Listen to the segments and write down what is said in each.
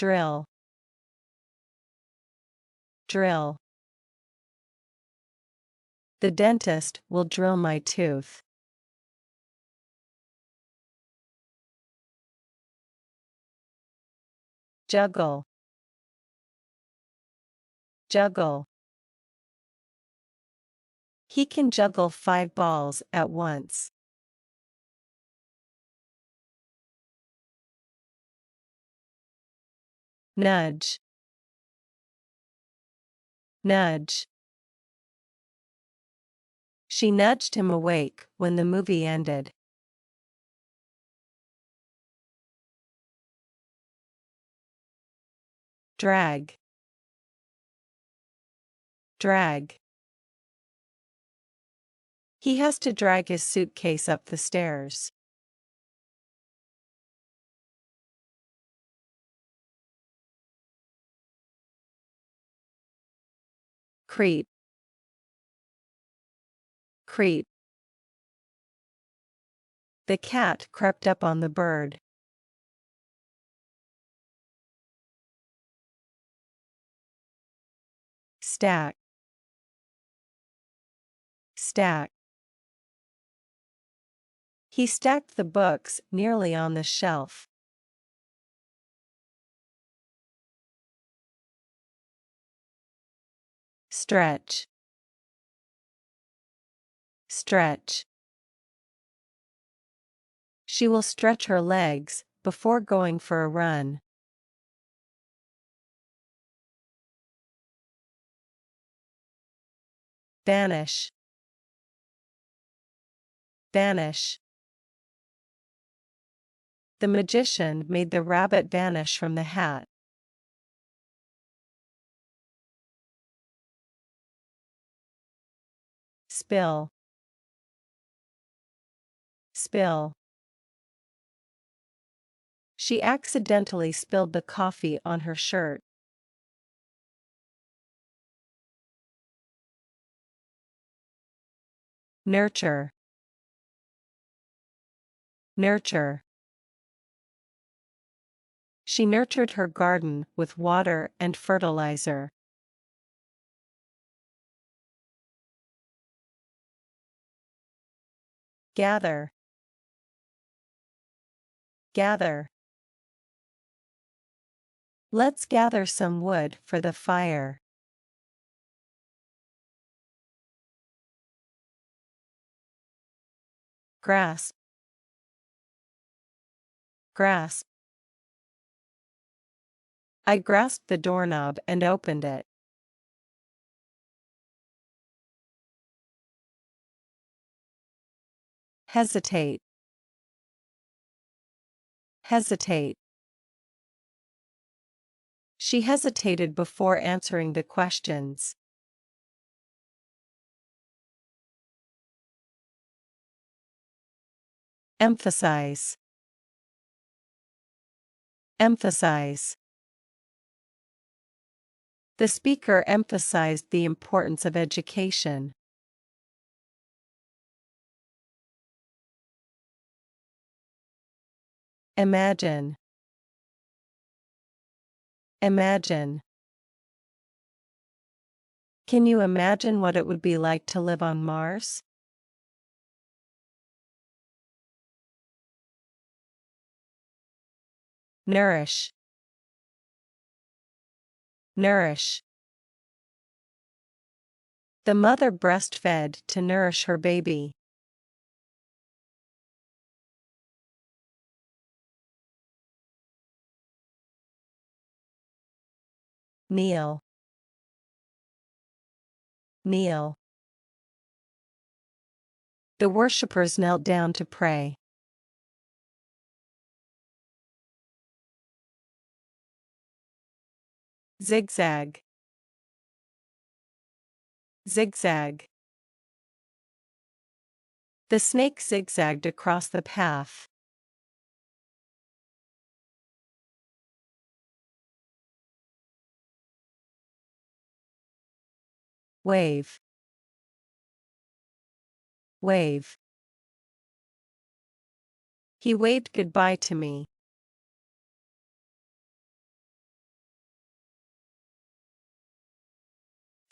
drill, drill. The dentist will drill my tooth. Juggle, juggle. He can juggle 5 balls at once. Nudge, nudge. She nudged him awake when the movie ended. Drag, drag. He has to drag his suitcase up the stairs. Creep, creep. The cat crept up on the bird. Stack, stack. He stacked the books nearly on the shelf. Stretch, stretch. She will stretch her legs before going for a run. Vanish, vanish. The magician made the rabbit vanish from the hat. Spill, spill. She accidentally spilled the coffee on her shirt. Nurture, nurture. She nurtured her garden with water and fertilizer. Gather, gather. Let's gather some wood for the fire. Grasp, grasp. I grasped the doorknob and opened it. Hesitate, hesitate. She hesitated before answering the questions. Emphasize, emphasize. The speaker emphasized the importance of education. Imagine, imagine. Can you imagine what it would be like to live on Mars? Nourish, nourish. The mother breastfed to nourish her baby. Kneel, kneel. The worshippers knelt down to pray. Zigzag, zigzag. The snake zigzagged across the path. Wave, wave. He waved goodbye to me.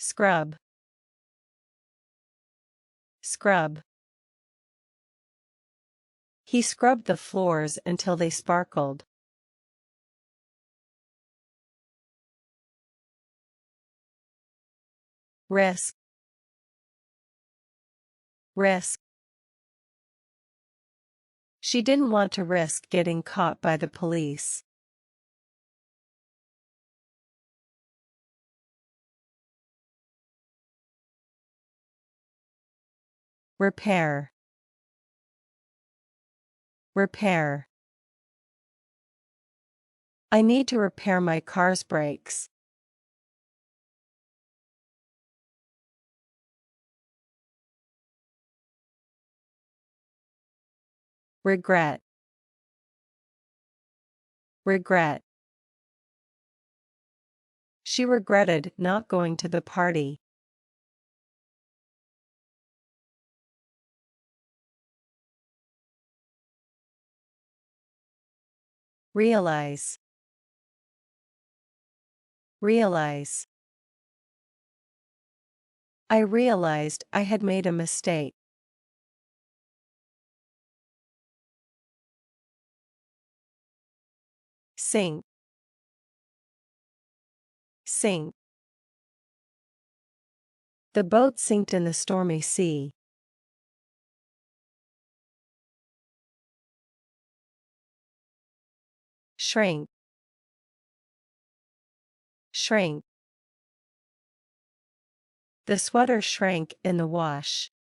Scrub. Scrub. He scrubbed the floors until they sparkled. Risk. Risk. She didn't want to risk getting caught by the police. Repair. Repair. I need to repair my car's brakes. Regret. Regret. She regretted not going to the party. Realize. Realize. I realized I had made a mistake. Sink. Sink. The boat sinked in the stormy sea. Shrink. Shrink. The sweater shrank in the wash.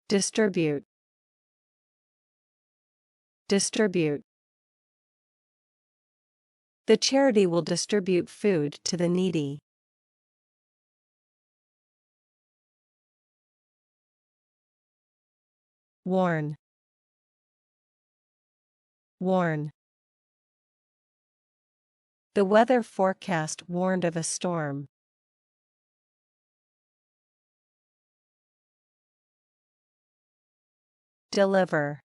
Distribute. Distribute. The charity will distribute food to the needy. Warn. Warn. The weather forecast warned of a storm. Deliver.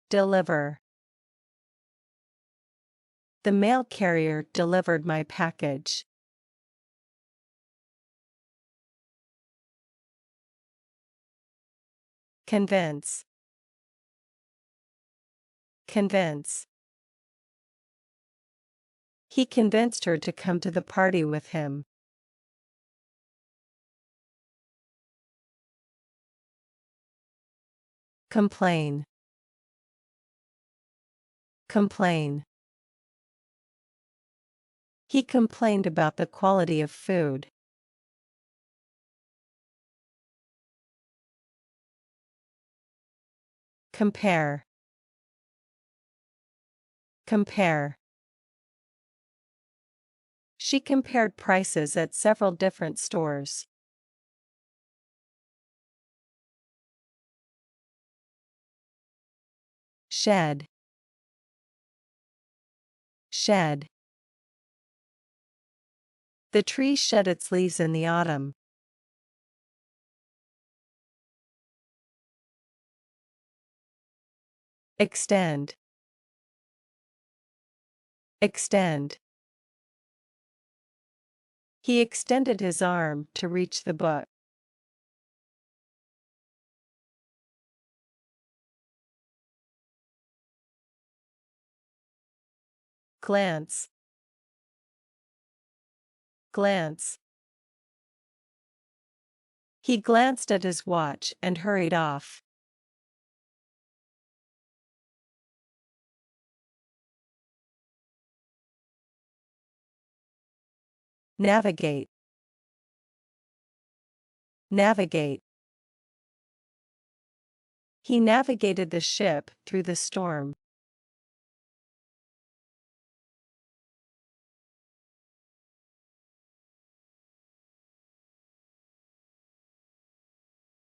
Deliver. The mail carrier delivered my package. Convince. Convince. He convinced her to come to the party with him. Complain. Complain. He complained about the quality of food. Compare. Compare. She compared prices at several different stores. Shed. Shed. The tree shed its leaves in the autumn. Extend. Extend. He extended his arm to reach the book. Glance. Glance. He glanced at his watch and hurried off. Navigate. Navigate. He navigated the ship through the storm.